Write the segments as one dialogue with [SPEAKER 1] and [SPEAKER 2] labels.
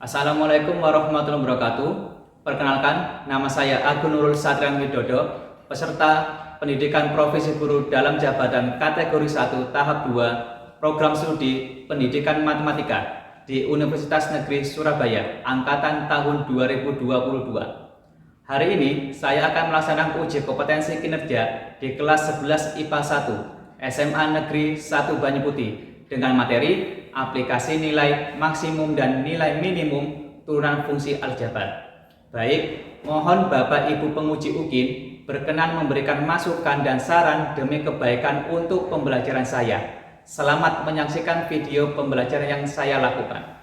[SPEAKER 1] Assalamualaikum warahmatullahi wabarakatuh. Perkenalkan, nama saya Agung Nurul Satrian Widodo, peserta pendidikan profesi guru dalam jabatan kategori 1 tahap 2 program studi pendidikan matematika di Universitas Negeri Surabaya angkatan tahun 2022. Hari ini saya akan melaksanakan uji kompetensi kinerja di kelas 11 IPA 1 SMA Negeri 1 Banyuputih dengan materi aplikasi nilai maksimum dan nilai minimum turunan fungsi aljabar. Baik, mohon Bapak Ibu penguji UKIN berkenan memberikan masukan dan saran demi kebaikan untuk pembelajaran saya. Selamat menyaksikan video pembelajaran yang saya lakukan.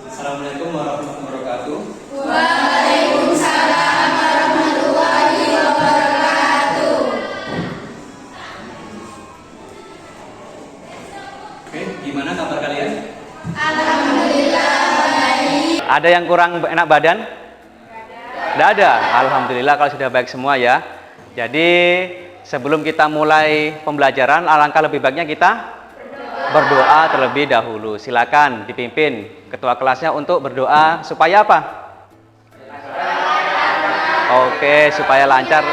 [SPEAKER 1] Assalamualaikum warahmatullahi wabarakatuh.
[SPEAKER 2] Waalaikumsalam warahmatullahi wabarakatuh.
[SPEAKER 1] Oke, gimana kabar kalian?
[SPEAKER 2] Alhamdulillah baik.
[SPEAKER 3] Ada yang kurang enak badan? Tidak ada. Alhamdulillah kalau sudah baik semua ya. Jadi sebelum kita mulai pembelajaran, alangkah lebih baiknya kita berdoa terlebih dahulu. Silakan dipimpin ketua kelasnya untuk berdoa supaya apa? Oke, supaya lancar,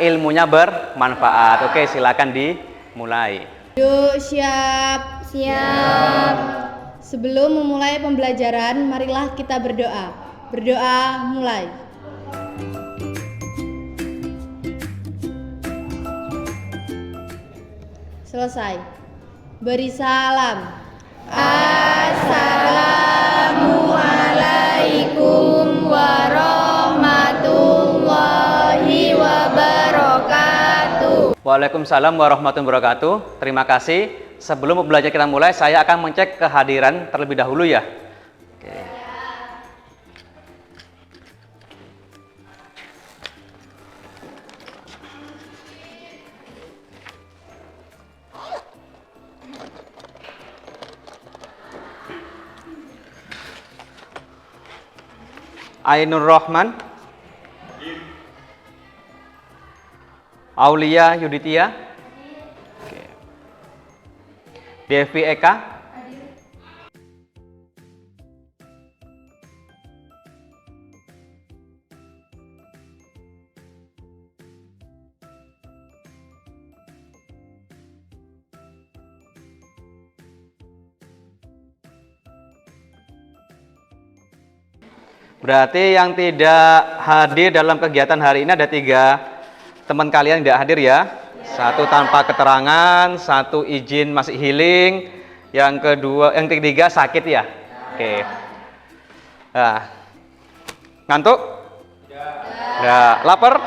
[SPEAKER 3] ilmunya bermanfaat. Oke, silakan dimulai.
[SPEAKER 4] Yuk, siap. Sebelum memulai pembelajaran, marilah kita berdoa. Berdoa mulai. Selesai. Beri salam.
[SPEAKER 2] Assalamualaikum warahmatullahi wabarakatuh.
[SPEAKER 3] Waalaikumsalam warahmatullahi wabarakatuh. Terima kasih. Sebelum pembelajaran kita mulai, saya akan mengecek kehadiran terlebih dahulu ya. Oke. Ainur Rahman, Aulia Yuditia, Devi Eka, berarti yang tidak hadir dalam kegiatan hari ini ada 3 teman kalian yang tidak hadir ya. 1 tanpa keterangan, 1 izin masih healing, yang ketiga sakit ya. Oke. Nah, ngantuk? Ya. Lapar?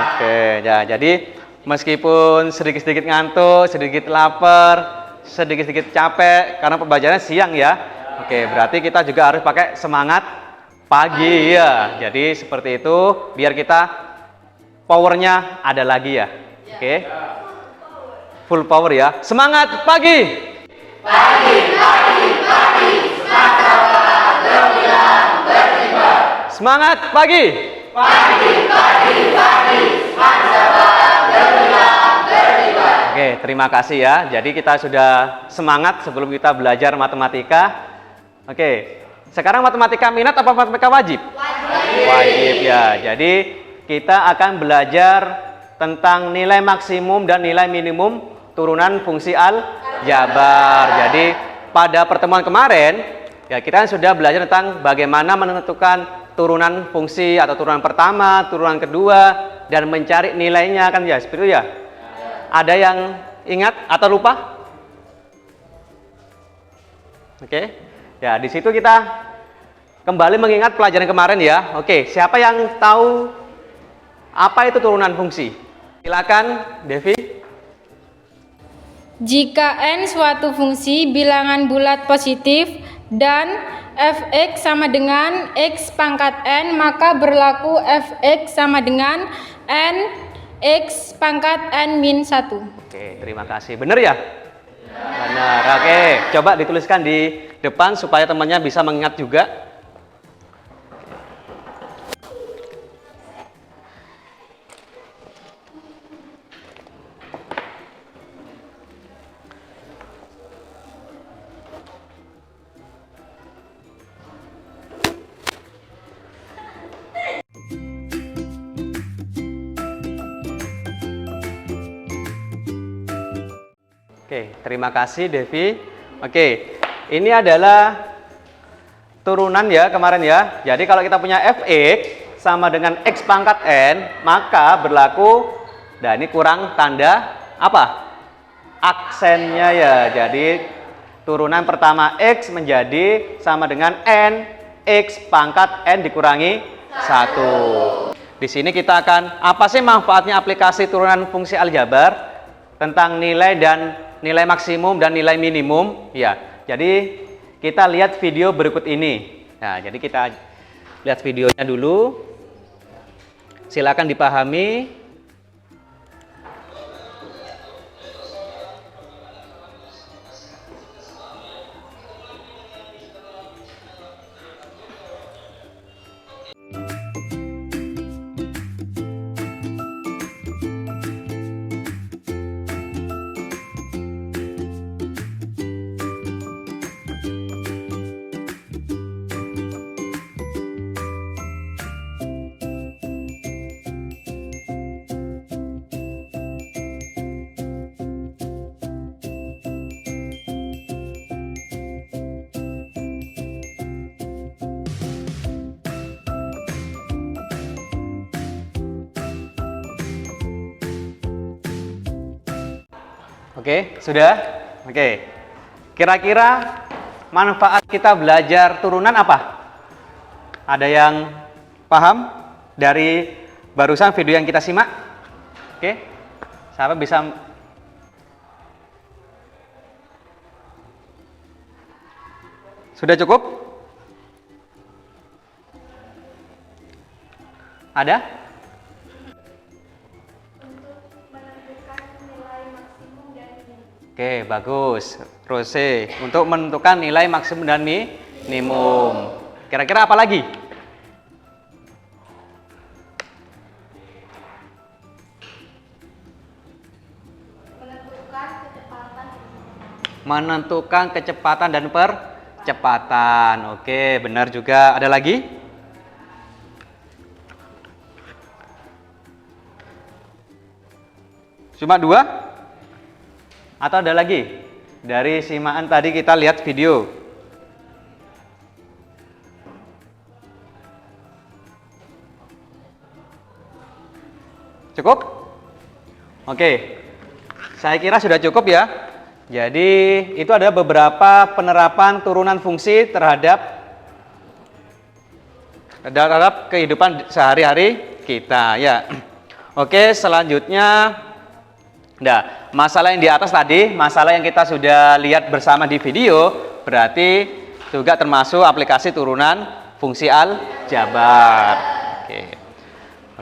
[SPEAKER 3] Oke, ya. Jadi meskipun sedikit-sedikit ngantuk, sedikit lapar, sedikit-sedikit capek karena pembelajarannya siang ya. Oke, berarti kita juga harus pakai semangat pagi ya. Jadi seperti itu biar kita powernya ada lagi ya. Oke. Full power ya. Semangat pagi. Semangat pagi. Oke, terima kasih ya. Jadi kita sudah semangat sebelum kita belajar matematika. Oke, Sekarang matematika minat apa matematika wajib? Wajib ya. Jadi kita akan belajar tentang nilai maksimum dan nilai minimum turunan fungsi aljabar. Jadi pada pertemuan kemarin ya kita sudah belajar tentang bagaimana menentukan turunan fungsi atau turunan pertama, turunan kedua, dan mencari nilainya kan ya, seperti itu ya. Ada yang ingat atau lupa? Oke. Ya, di situ kita kembali mengingat pelajaran kemarin ya. Oke, siapa yang tahu apa itu turunan fungsi? Silakan, Devi.
[SPEAKER 5] Jika n suatu fungsi bilangan bulat positif dan f(x) sama dengan x pangkat n, maka berlaku f(x) sama dengan n x pangkat n min 1.
[SPEAKER 3] Oke, terima kasih. Benar ya? Benar. Oke, coba dituliskan di depan supaya temannya bisa mengingat juga. Oke, terima kasih Devi. Oke, ini adalah turunan ya kemarin ya. Jadi kalau kita punya fx sama dengan x pangkat n, maka berlaku, nah ini kurang tanda apa? Aksennya ya. Jadi turunan pertama x menjadi sama dengan n x pangkat n dikurangi 1. Di sini kita akan, apa sih manfaatnya aplikasi turunan fungsi aljabar tentang nilai dan nilai maksimum dan nilai minimum ya. Jadi kita lihat video berikut ini. Nah, jadi kita lihat videonya dulu. Silakan dipahami. Oke, sudah? Oke. Kira-kira manfaat kita belajar turunan apa? Ada yang paham dari barusan video yang kita simak? Oke. Siapa bisa? Sudah cukup? Ada? Oke, bagus. Terus untuk menentukan nilai maksimum dan minimum. Kira-kira apa lagi? Menentukan kecepatan dan percepatan. Oke, benar juga. Ada lagi? Cuma 2? Atau ada lagi? Dari simaan tadi kita lihat video. Cukup? Oke. Saya kira sudah cukup ya. Jadi itu ada beberapa penerapan turunan fungsi terhadap kehidupan sehari-hari kita ya. Oke, selanjutnya nah, masalah yang di atas tadi, masalah yang kita sudah lihat bersama di video, berarti juga termasuk aplikasi turunan fungsi aljabar.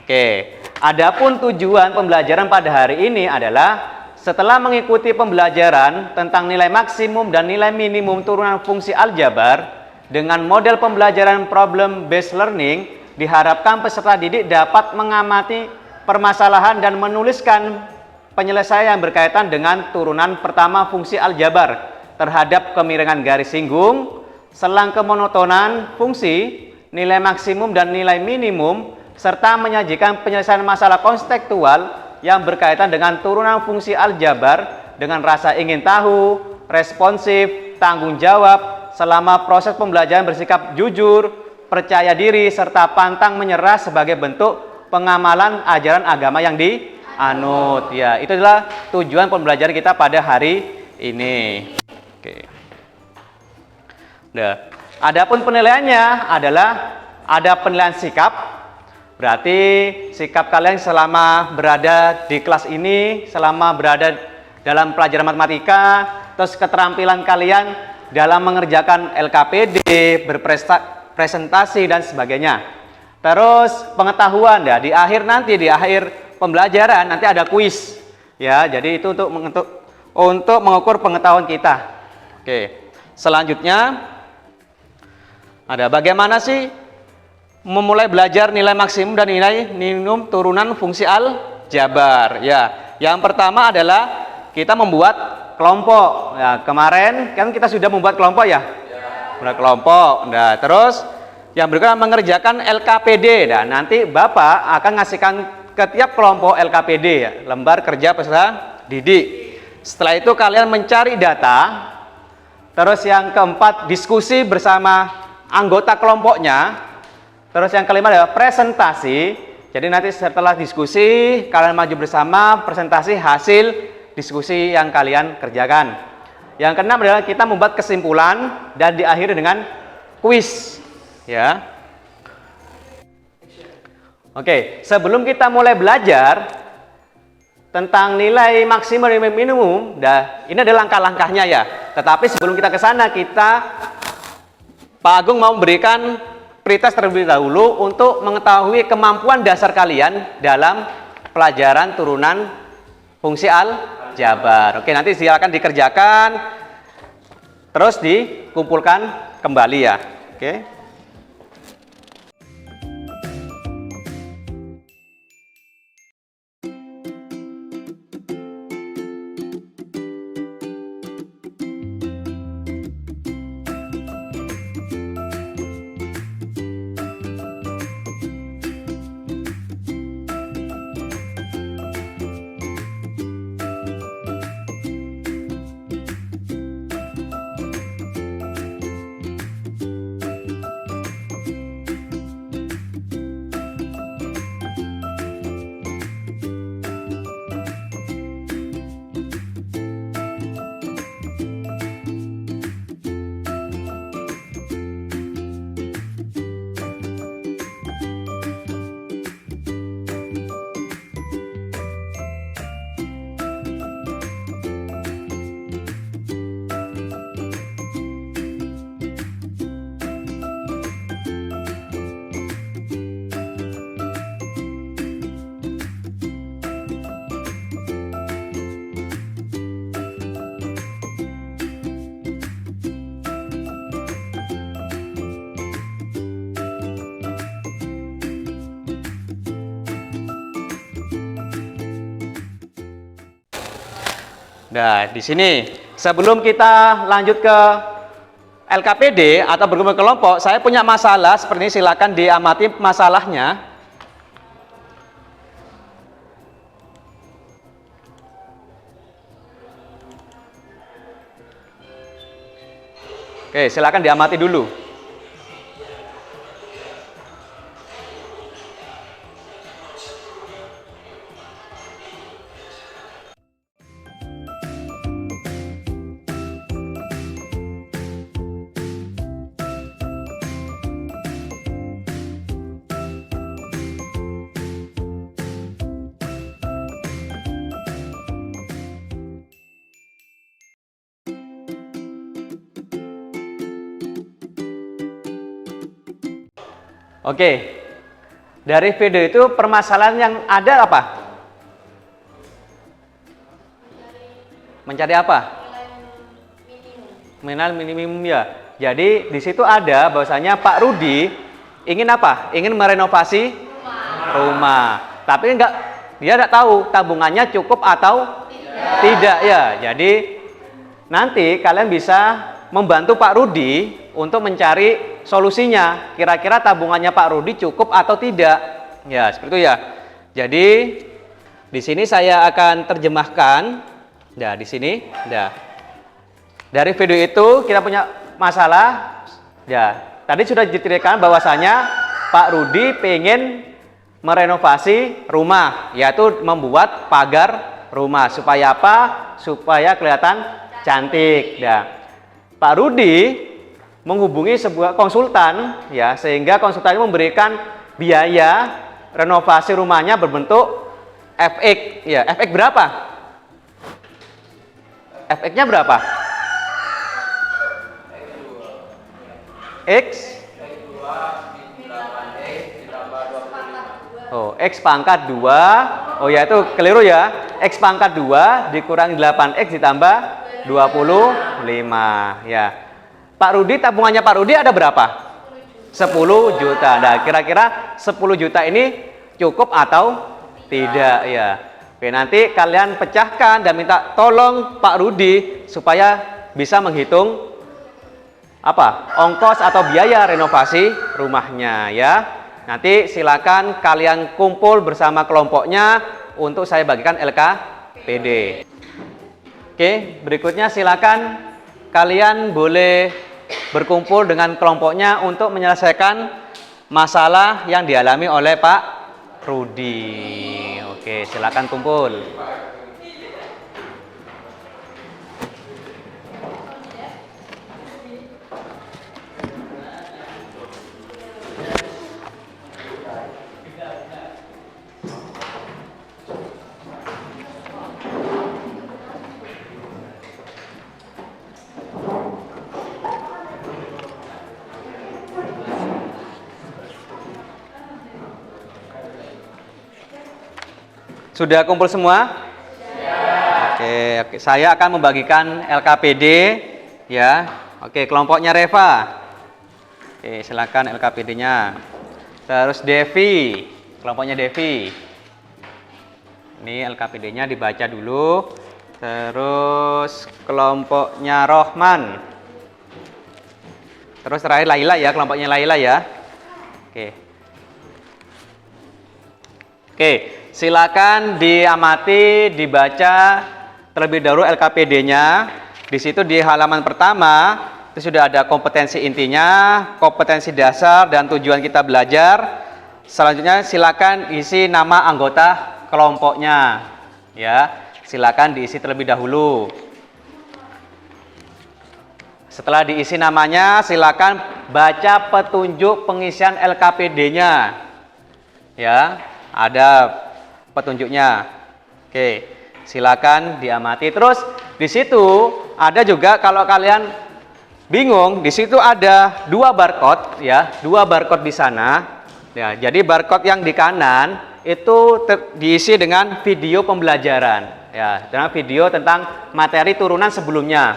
[SPEAKER 3] Oke. Adapun tujuan pembelajaran pada hari ini adalah setelah mengikuti pembelajaran tentang nilai maksimum dan nilai minimum turunan fungsi aljabar dengan model pembelajaran problem based learning, diharapkan peserta didik dapat mengamati permasalahan dan menuliskan penyelesaian yang berkaitan dengan turunan pertama fungsi aljabar terhadap kemiringan garis singgung, selang kemonotonan fungsi, nilai maksimum dan nilai minimum, serta menyajikan penyelesaian masalah konstekstual yang berkaitan dengan turunan fungsi aljabar dengan rasa ingin tahu, responsif, tanggung jawab, selama proses pembelajaran bersikap jujur, percaya diri, serta pantang menyerah sebagai bentuk pengamalan ajaran agama yang dianut. Ya, itu adalah tujuan pembelajaran kita pada hari ini. Oke. Nah, adapun penilaiannya adalah ada penilaian sikap. Berarti sikap kalian selama berada di kelas ini, selama berada dalam pelajaran matematika, terus keterampilan kalian dalam mengerjakan LKPD, berpresentasi dan sebagainya. Terus pengetahuan ya, di akhir pembelajaran nanti ada kuis. Ya, jadi itu untuk mengukur pengetahuan kita. Oke. Selanjutnya ada bagaimana sih memulai belajar nilai maksimum dan nilai minimum turunan fungsi aljabar. Ya, yang pertama adalah kita membuat kelompok. Ya, kemarin kan kita sudah membuat kelompok ya. Membuat kelompok. Nah, terus yang berikutnya mengerjakan LKPD. Dan nanti Bapak akan ngasihkan ke tiap kelompok LKPD ya, lembar kerja peserta didik. Setelah itu kalian mencari data. Terus yang keempat diskusi bersama anggota kelompoknya. Terus yang kelima adalah presentasi. Jadi nanti setelah diskusi kalian maju bersama presentasi hasil diskusi yang kalian kerjakan. Yang keenam adalah kita membuat kesimpulan dan diakhiri dengan kuis. Ya. Oke, sebelum kita mulai belajar tentang nilai maksimum dan nilai minimum, ini adalah langkah-langkahnya ya. Tetapi sebelum kita ke sana, Pak Agung mau memberikan pretest terlebih dahulu untuk mengetahui kemampuan dasar kalian dalam pelajaran turunan fungsi aljabar. Oke, nanti silakan dikerjakan, terus dikumpulkan kembali ya. Oke. Nah, di sini sebelum kita lanjut ke LKPD atau berkumpul kelompok, saya punya masalah seperti ini, silakan diamati masalahnya. Oke, silakan diamati dulu. Oke, dari video itu permasalahan yang ada apa? Mencari apa? Nilai minimum ya. Jadi di situ ada bahwasanya Pak Rudi ingin apa? Ingin merenovasi rumah. Tapi dia tidak tahu tabungannya cukup atau tidak ya. Jadi nanti kalian bisa membantu Pak Rudi untuk mencari solusinya. Kira-kira tabungannya Pak Rudi cukup atau tidak? Ya, seperti itu ya. Jadi di sini saya akan terjemahkan. Nah, di sini, nah. Dari video itu kita punya masalah. Ya, tadi sudah diceritakan bahwasanya Pak Rudi pengen merenovasi rumah, yaitu membuat pagar rumah. Supaya apa? Supaya kelihatan cantik. Nah, Pak Rudi menghubungi sebuah konsultan, ya, sehingga konsultan memberikan biaya renovasi rumahnya berbentuk FX. Ya, FX berapa? FX-nya berapa? X Oh, X pangkat 2. Oh ya, itu keliru ya. X pangkat 2 dikurangi 8X ditambah 25. Ya. Pak Rudi, tabungannya Pak Rudi ada berapa? 10 juta. Nah, kira-kira 10 juta ini cukup atau tidak ya? Oke, nanti kalian pecahkan dan minta tolong Pak Rudi supaya bisa menghitung apa? Ongkos atau biaya renovasi rumahnya ya. Nanti silakan kalian kumpul bersama kelompoknya untuk saya bagikan LKPD. Oke, berikutnya silakan kalian boleh berkumpul dengan kelompoknya untuk menyelesaikan masalah yang dialami oleh Pak Rudi. Oke, silakan kumpul. Sudah kumpul semua? Ya. Oke, saya akan membagikan LKPD ya. Oke, kelompoknya Reva. Oke, silakan LKPD-nya. Terus Devi, kelompoknya Devi. Ini LKPD-nya dibaca dulu. Terus kelompoknya Rohman. Terus terakhir Laila ya, kelompoknya Laila ya. Oke. Oke, silakan diamati, dibaca terlebih dahulu LKPD-nya. Di situ di halaman pertama itu sudah ada kompetensi intinya, kompetensi dasar dan tujuan kita belajar. Selanjutnya silakan isi nama anggota kelompoknya. Ya, silakan diisi terlebih dahulu. Setelah diisi namanya, silakan baca petunjuk pengisian LKPD-nya. Ya, ada petunjuknya. Oke, silakan diamati. Terus di situ ada juga, kalau kalian bingung, di situ ada 2 barcode ya, 2 barcode di sana. Ya, jadi barcode yang di kanan itu diisi dengan video pembelajaran ya, dengan video tentang materi turunan sebelumnya.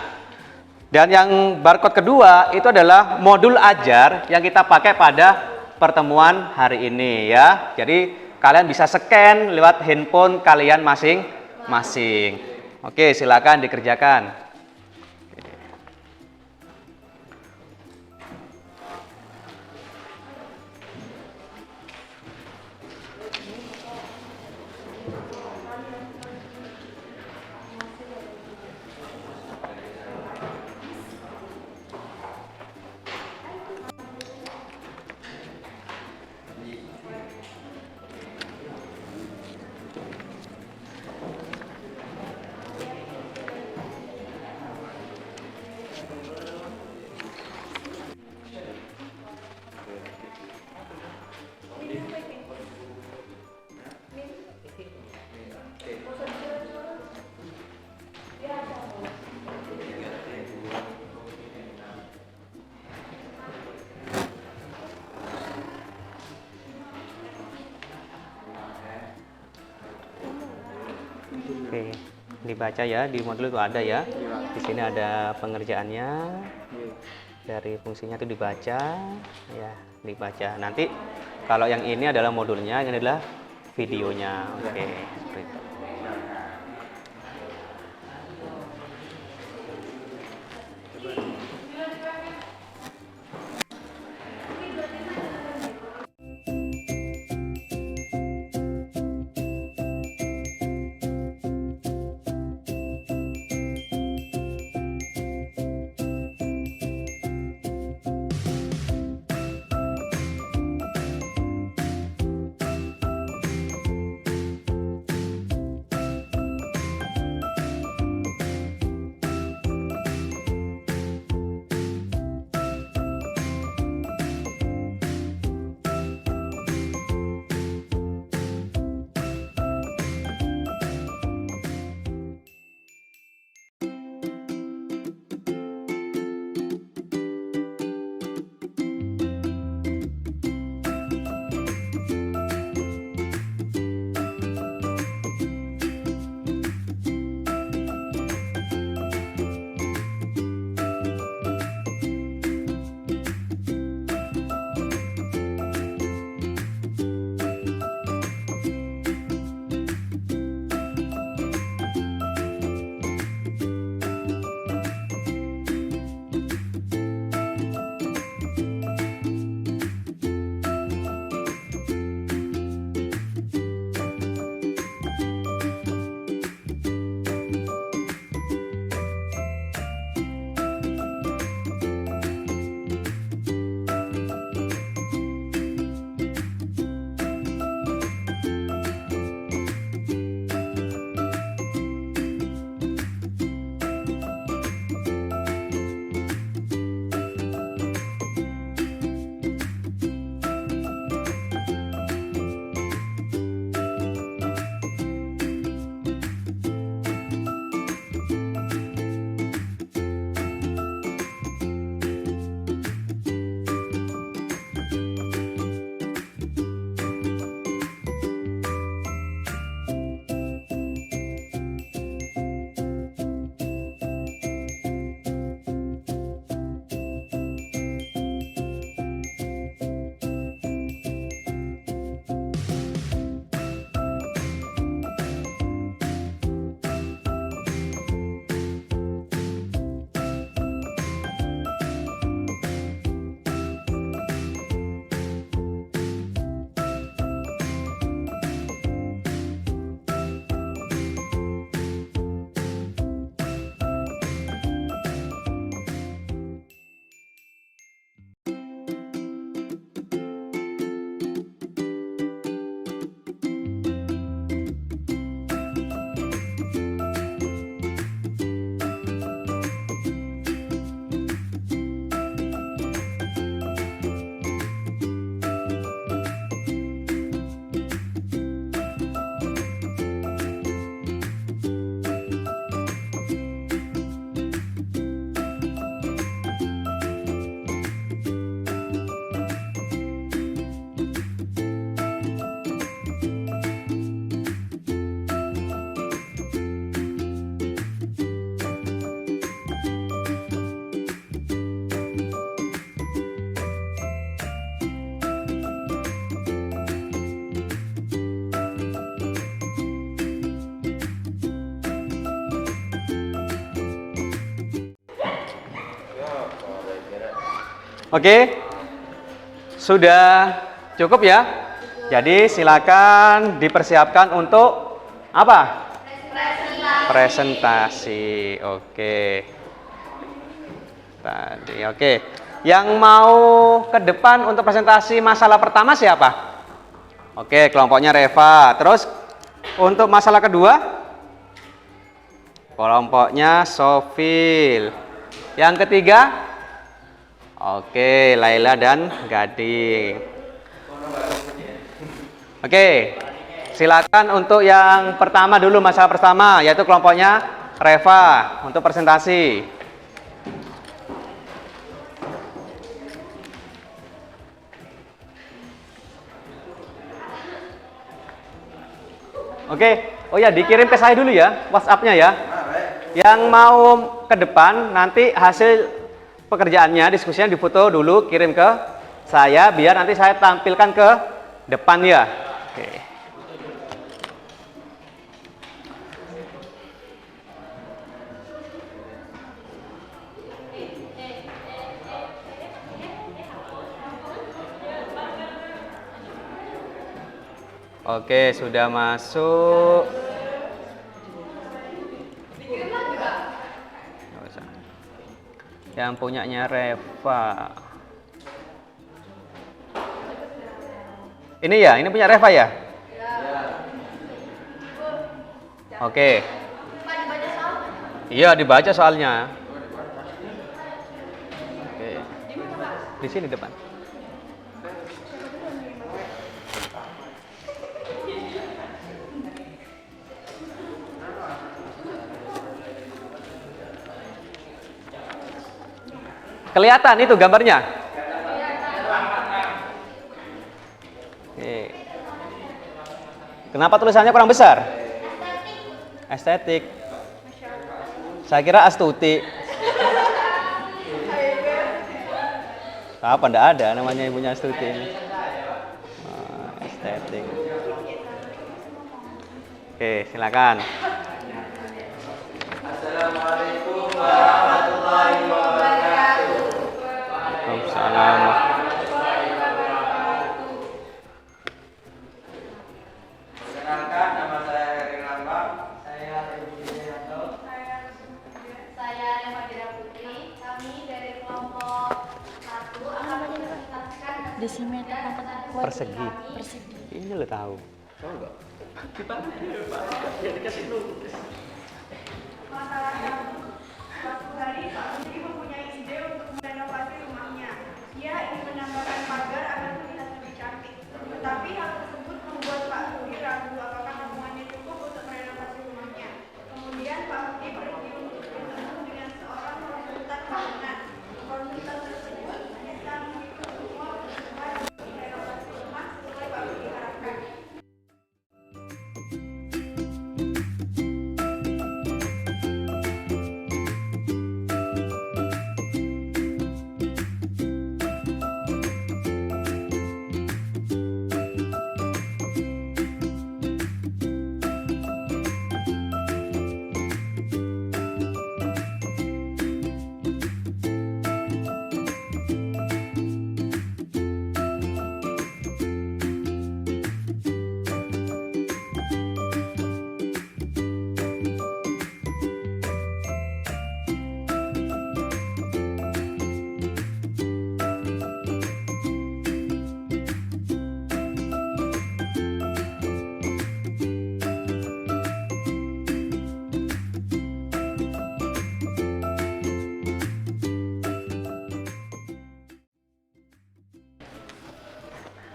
[SPEAKER 3] Dan yang barcode kedua itu adalah modul ajar yang kita pakai pada pertemuan hari ini ya. Jadi kalian bisa scan lewat handphone kalian masing-masing. Oke, silakan dikerjakan. Oke, dibaca ya, di modul itu ada ya. Di sini ada pengerjaannya. Dari fungsinya itu dibaca ya, dibaca. Nanti kalau yang ini adalah modulnya, ini adalah videonya. Oke, seperti itu. Oke, sudah cukup ya. Jadi silakan dipersiapkan untuk apa? Presentasi. Oke. Tadi oke. Yang mau ke depan untuk presentasi masalah pertama siapa? Oke, kelompoknya Reva. Terus untuk masalah kedua? Kelompoknya Sofil. Yang ketiga? Oke, Laila dan Gading. Oke, silakan untuk yang pertama dulu, masalah pertama, yaitu kelompoknya Reva untuk presentasi. Oke, oh ya, dikirim ke saya dulu ya, WhatsApp-nya ya. Yang mau ke depan, nanti hasil pekerjaannya, diskusinya difoto dulu, kirim ke saya, biar nanti saya tampilkan ke depan ya. Oke. Oke, sudah masuk. Nggak usah. Yang punyanya Reva. Ini ya, ini punya Reva ya? Oke. Iya, dibaca soalnya. Oke. Di sini depan. Kelihatan itu gambarnya? Oke. Kenapa tulisannya kurang besar? Estetik. Saya kira Astuti. Apa ndak ada namanya ibunya Astuti ini? Estetik. Oke, silakan. Assalamualaikum warahmatullahi wabarakatuh. Waalaikumsalam.
[SPEAKER 6] Perkenalkan, nama saya Heri Lambang. Saya Ibu Wijayanto.
[SPEAKER 2] Saya Reva Dira Putri. Kami dari kelompok 1 akan mempresentasikan
[SPEAKER 5] Di sini ada
[SPEAKER 3] Persegi. Ini lo tahu.
[SPEAKER 7] Masalah yang suatu hari Pak Menteri mempunyai ide untuk merenovasi rumahnya. Dia ingin menambahkan pagar agar terlihat lebih cantik. Tetapi hal tersebut membuat Pak Menteri ragu apakah tabungannya cukup untuk merenovasi rumahnya. Kemudian Pak Menteri pergi untuk bertemu dengan seorang konsultan bangunan. Konsultan tersebut bisa menghitung semua kebutuhan untuk merenovasi rumah sesuai Pak Menteri harapkan.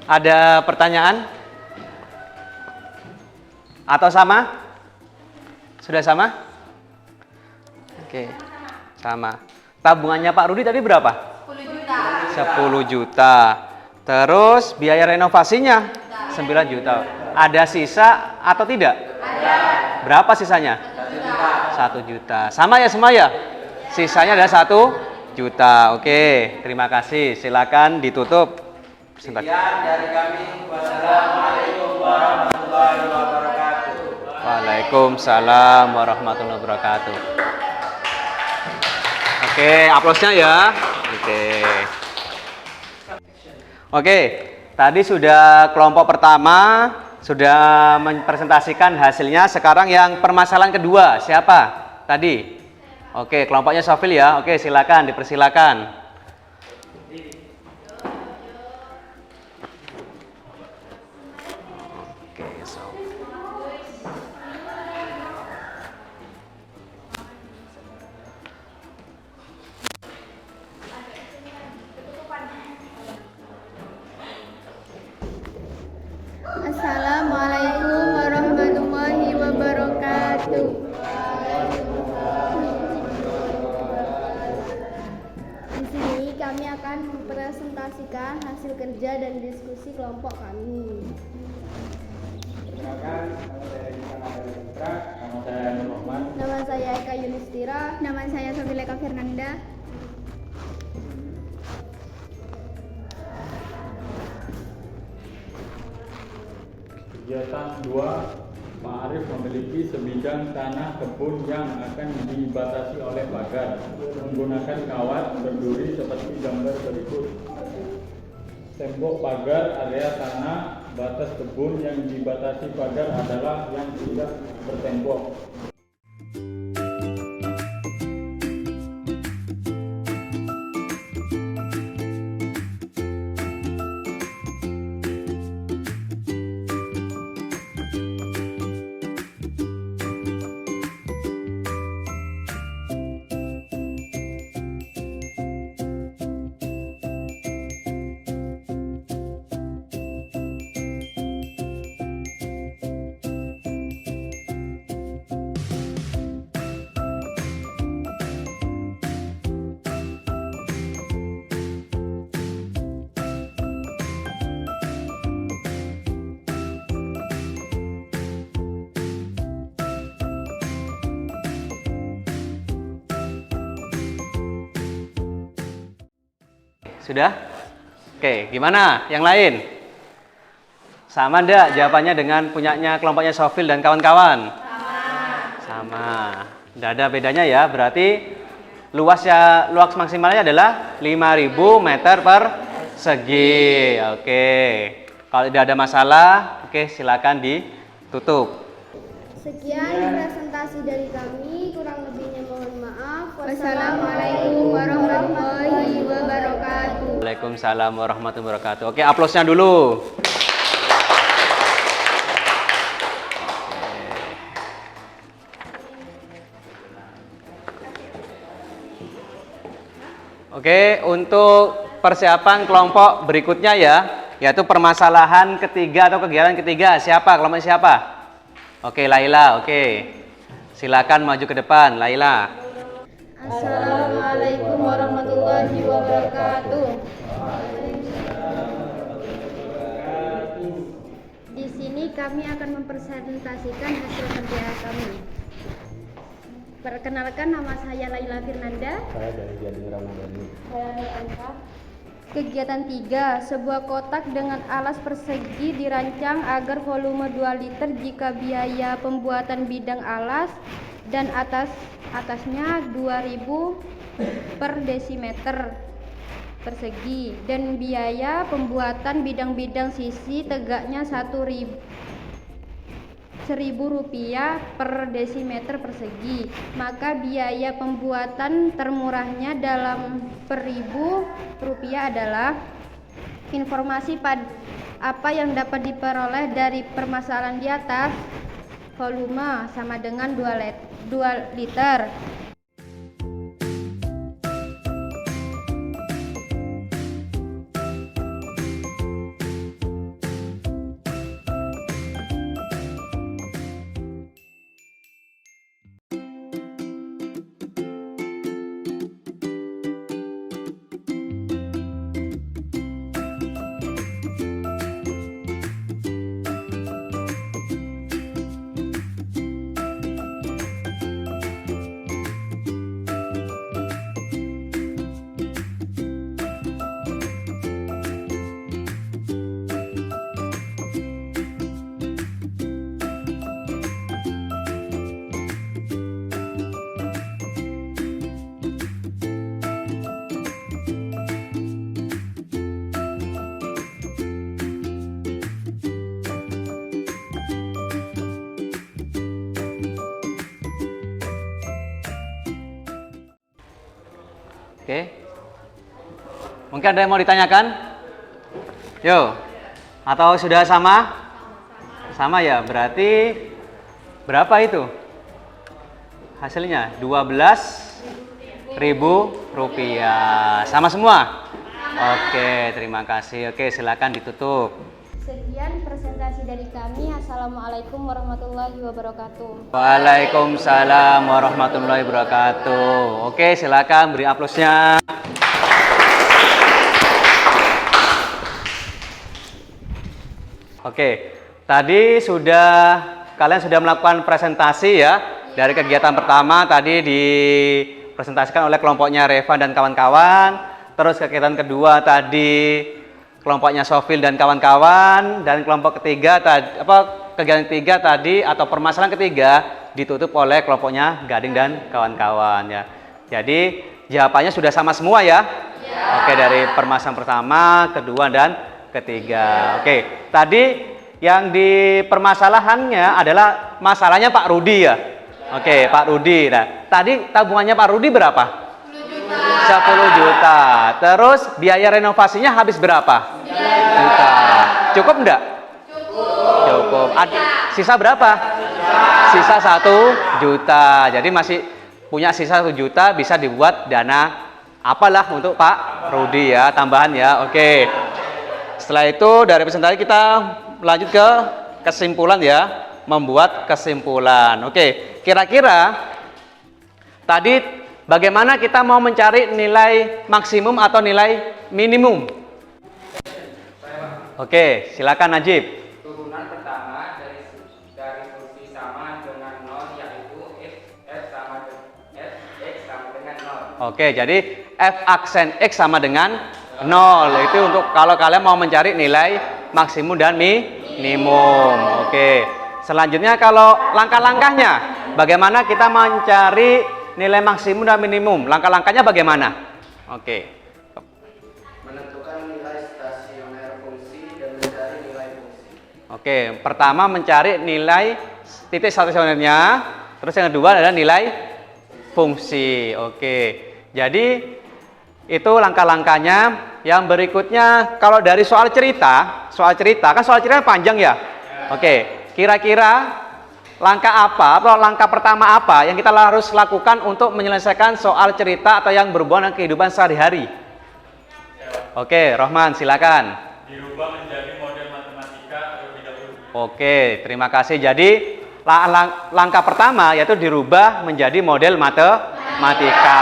[SPEAKER 3] Ada pertanyaan? Atau sama? Sudah sama? Oke, sama. Tabungannya Pak Rudi tadi berapa?
[SPEAKER 2] 10 juta.
[SPEAKER 3] 10 juta. Terus biaya renovasinya 9 juta. Ada sisa atau tidak?
[SPEAKER 2] Ada.
[SPEAKER 3] Berapa sisanya? 1 juta. Sama ya semua ya? Sisanya ada 1 juta. Oke, terima kasih. Silakan ditutup.
[SPEAKER 6] Sekian dari kami. Wassalamualaikum warahmatullahi wabarakatuh.
[SPEAKER 3] Waalaikumsalam warahmatullahi wabarakatuh. Oke, aplausnya ya. Oke. Oke, tadi sudah kelompok pertama sudah mempresentasikan hasilnya. Sekarang yang permasalahan kedua, siapa tadi? Oke, kelompoknya Sofil ya. Oke, silakan, dipersilakan.
[SPEAKER 4] Assalamualaikum warahmatullahi wabarakatuh. Di sini kami akan mempresentasikan hasil kerja dan diskusi kelompok kami.
[SPEAKER 8] Perkenalkan, nama saya Rizka Nagari Putra, nama saya Nur Rahman.
[SPEAKER 4] Nama saya Eka Yunistira. Nama saya Sofileka Fernanda.
[SPEAKER 8] Kegiatan 2, Pak Arif memiliki sebidang tanah kebun yang akan dibatasi oleh pagar menggunakan kawat berduri seperti gambar berikut. Tembok pagar area tanah batas kebun yang dibatasi pagar adalah yang tidak bertembok.
[SPEAKER 3] Sudah? Oke, gimana? Yang lain? Sama enggak jawabannya dengan punyanya kelompoknya Sofil dan kawan-kawan? Sama. Enggak ada bedanya ya. Berarti luas maksimalnya adalah 5.000 meter persegi. Oke. Kalau tidak ada masalah, oke, silakan ditutup.
[SPEAKER 4] Sekian presentasi dari kami, kurang lebihnya mohon maaf. Wassalamualaikum warahmatullahi wabarakatuh.
[SPEAKER 3] Waalaikumsalam warahmatullahi wabarakatuh. Oke, aplausnya dulu. Oke, untuk persiapan kelompok berikutnya ya, yaitu permasalahan ketiga atau kegiatan ketiga. Siapa? Kelompok siapa? Oke, Laila. Oke. Silakan maju ke depan, Laila.
[SPEAKER 4] Assalamualaikum warahmatullahi wabarakatuh. Di sini kami akan mempresentasikan hasil kerja kami. Perkenalkan, nama saya Laila Fernanda.
[SPEAKER 8] Saya dari Jadi Ramadhani.
[SPEAKER 4] Kegiatan 3, sebuah kotak dengan alas persegi dirancang agar volume 2 liter jika biaya pembuatan bidang alas dan atasnya 2.000 per desimeter persegi dan biaya pembuatan bidang-bidang sisi tegaknya 1.000 rupiah per desimeter persegi, maka biaya pembuatan termurahnya dalam per 1.000 rupiah adalah informasi apa yang dapat diperoleh dari permasalahan di atas. Volume sama dengan 2 liter.
[SPEAKER 3] Oke. Mungkin ada yang mau ditanyakan? Yo. Atau sudah sama? Sama ya, berarti berapa itu? Hasilnya 12.000 rupiah. Sama semua? Oke, terima kasih. Oke, silakan ditutup.
[SPEAKER 4] Sekian presentasi dari kami. Assalamualaikum warahmatullahi wabarakatuh.
[SPEAKER 3] Waalaikumsalam warahmatullahi wabarakatuh. Oke, silakan beri aplausnya. Oke, tadi kalian sudah melakukan presentasi ya. Dari kegiatan pertama tadi dipresentasikan oleh kelompoknya Reva dan kawan-kawan. Terus kegiatan kedua tadi kelompoknya Sofil dan kawan-kawan, dan kelompok ketiga kegiatan ketiga tadi atau permasalahan ketiga ditutup oleh kelompoknya Gading dan kawan-kawan ya. Jadi jawabannya sudah sama semua ya. Oke, dari permasalahan pertama, kedua dan ketiga. Oke, tadi yang di permasalahannya adalah masalahnya Pak Rudi ya. Oke, Pak Rudi. Nah, tadi tabungannya Pak Rudi berapa? 10 juta. Terus biaya renovasinya habis berapa? 9 juta. Cukup enggak? Cukup. Sisa berapa? Sisa 1 juta. Jadi masih punya sisa 1 juta, bisa dibuat dana apalah untuk Pak Rudi ya, tambahan ya. Oke. Setelah itu dari presentasi kita lanjut ke kesimpulan ya, membuat kesimpulan. Oke, kira-kira tadi bagaimana kita mau mencari nilai maksimum atau nilai minimum? Oke, silakan Najib.
[SPEAKER 6] Turunan pertama dari fungsi sama dengan 0 yaitu f sama x sama dengan 0.
[SPEAKER 3] Oke, jadi f aksen x sama dengan 0. Itu untuk kalau kalian mau mencari nilai maksimum dan minimum. Oke. Selanjutnya kalau langkah-langkahnya, bagaimana kita mencari nilai maksimum dan minimum? Langkah-langkahnya bagaimana? Oke.
[SPEAKER 6] Menentukan nilai stasioner fungsi dan mencari nilai fungsi.
[SPEAKER 3] Oke, pertama mencari nilai titik stasionernya, terus yang kedua adalah nilai fungsi. Oke. Jadi itu langkah-langkahnya. Yang berikutnya kalau dari soal cerita kan soal cerita panjang ya. Oke, kira-kira langkah apa atau langkah pertama apa yang kita harus lakukan untuk menyelesaikan soal cerita atau yang berhubungan dengan kehidupan sehari-hari? Oke, Rohman silakan.
[SPEAKER 8] Dirubah menjadi model matematika terlebih dahulu.
[SPEAKER 3] Oke, terima kasih. Jadi langkah pertama yaitu dirubah menjadi model matematika.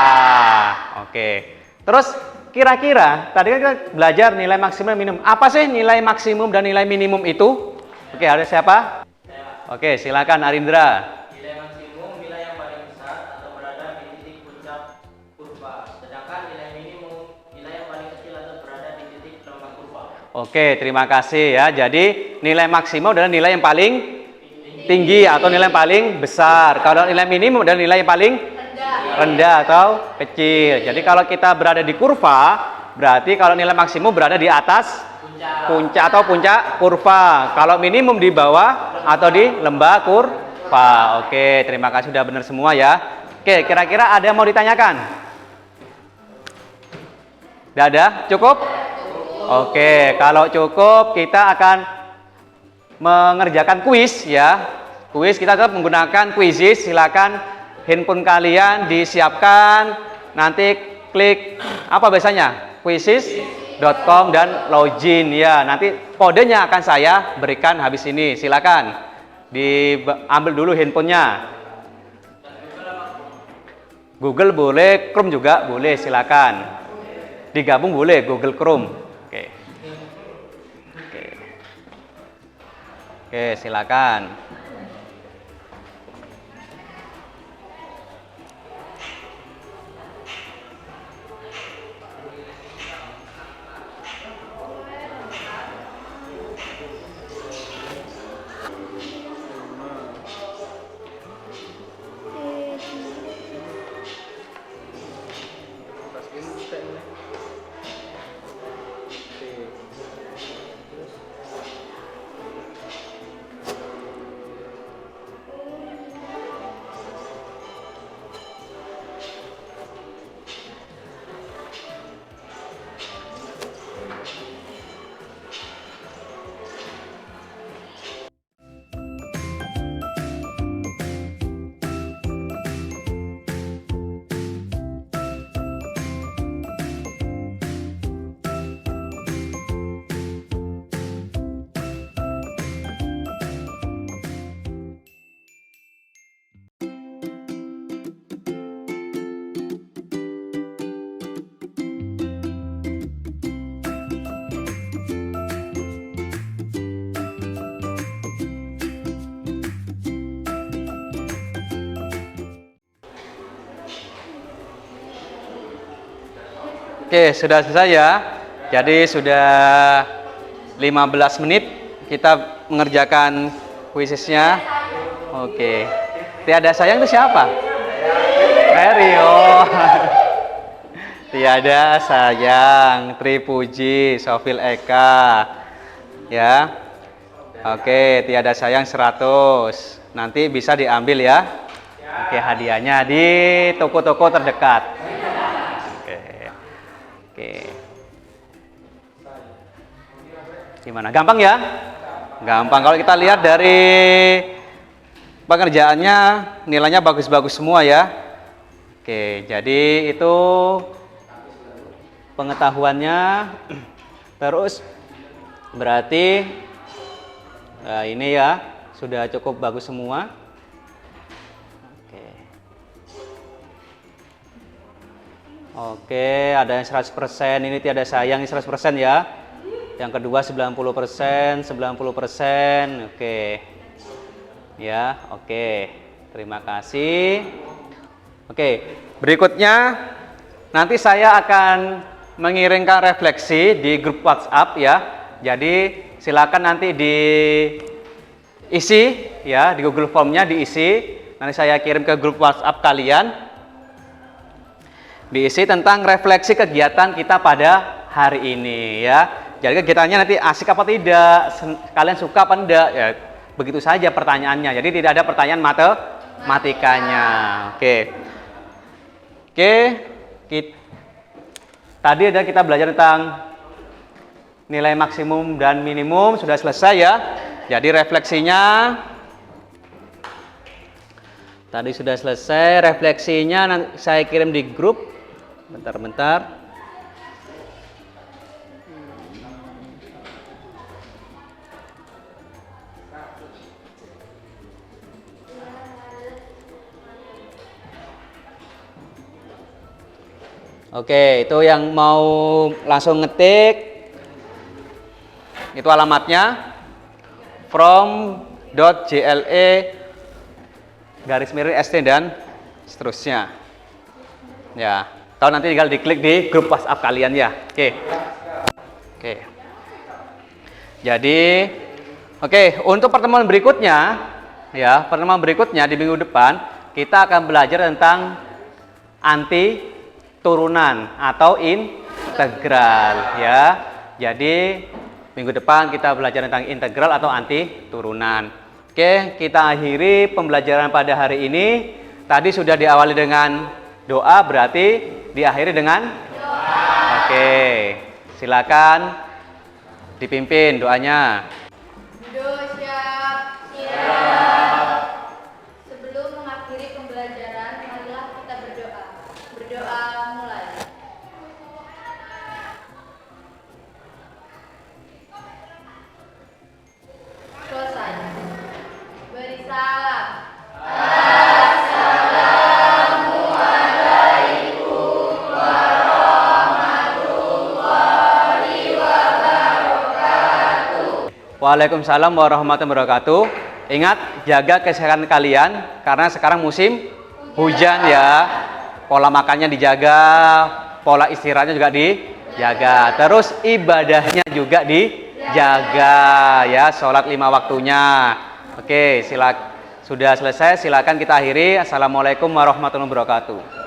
[SPEAKER 3] Oke. Terus kira-kira tadi kan kita belajar nilai maksimum dan minimum. Apa sih nilai maksimum dan nilai minimum itu? Oke, ada siapa? Oke, silakan Arindra.
[SPEAKER 6] Nilai maksimum nilai yang paling besar atau berada di titik puncak kurva. Sedangkan nilai minimum nilai yang paling kecil atau berada di titik lambang kurva.
[SPEAKER 3] Oke, terima kasih ya. Jadi nilai maksimum adalah nilai yang paling tinggi atau nilai yang paling besar. Kalau nilai minimum adalah nilai yang paling rendah atau kecil. Jadi kalau kita berada di kurva, berarti kalau nilai maksimum berada di atas puncak atau puncak kurva. Kalau minimum di bawah atau di lembah kurva. Oke, terima kasih sudah benar semua ya. Oke, kira-kira ada yang mau ditanyakan? Tidak ada? Cukup? Oke, kalau cukup kita akan mengerjakan kuis ya. Kuis kita tetap menggunakan Quizizz. Silakan handphone kalian disiapkan, nanti klik apa biasanya? Quizizz.com dan login ya. Nanti kodenya akan saya berikan habis ini. Silakan diambil dulu handphonenya. Google boleh, Chrome juga boleh, silakan. Digabung boleh Google Chrome. Oke. Oke, silakan. Oke, sudah selesai ya. Jadi sudah 15 menit kita mengerjakan kuisisnya. Oke. Tiada sayang itu siapa? Ferry. Oh. Tiada sayang, Tripuji, Sofil Eka. Ya. Oke, tiada sayang 100. Nanti bisa diambil ya. Oke, hadiahnya di toko-toko terdekat. Oke. Gimana? Gampang ya? Gampang. Kalau kita lihat dari pengerjaannya, nilainya bagus-bagus semua ya. Oke, jadi itu pengetahuannya. Terus berarti ini ya sudah cukup bagus semua. Oke, ada yang 100%, ini tiada sayang, ini 100% ya. Yang kedua 90%, 90%. Oke. Ya, oke. Terima kasih. Oke, berikutnya nanti saya akan mengirimkan refleksi di grup WhatsApp ya. Jadi silakan nanti diisi ya, di Google Form-nya diisi. Nanti saya kirim ke grup WhatsApp kalian. Diisi tentang refleksi kegiatan kita pada hari ini ya. Jadi kegiatannya nanti asik apa tidak, kalian suka apa enggak ya. Begitu saja pertanyaannya. Jadi tidak ada pertanyaan matematikanya. Oke. Tadi ada kita belajar tentang nilai maksimum dan minimum, sudah selesai ya. Jadi refleksinya tadi sudah selesai, refleksinya nanti saya kirim di grup. Bentar. Oke, itu yang mau langsung ngetik. Itu alamatnya from.gle garis miring st dan seterusnya. Ya. Tahu nanti tinggal diklik di grup WhatsApp kalian ya. Oke. Jadi, untuk pertemuan berikutnya ya, di minggu depan kita akan belajar tentang anti turunan atau integral ya. Jadi, minggu depan kita belajar tentang integral atau anti turunan. Oke, kita akhiri pembelajaran pada hari ini. Tadi sudah diawali dengan doa, berarti diakhiri dengan doa. Oke, silakan dipimpin doanya.
[SPEAKER 2] Sebelum mengakhiri pembelajaran, marilah kita berdoa. Berdoa mulai. Selesai. Beri salam.
[SPEAKER 3] Waalaikumsalam warahmatullahi wabarakatuh. Ingat, jaga kesehatan kalian karena sekarang musim hujan ya. Pola makannya dijaga, pola istirahatnya juga dijaga. Terus ibadahnya juga dijaga ya, sholat 5 waktunya. Oke, sudah selesai, silakan kita akhiri. Assalamualaikum warahmatullahi wabarakatuh.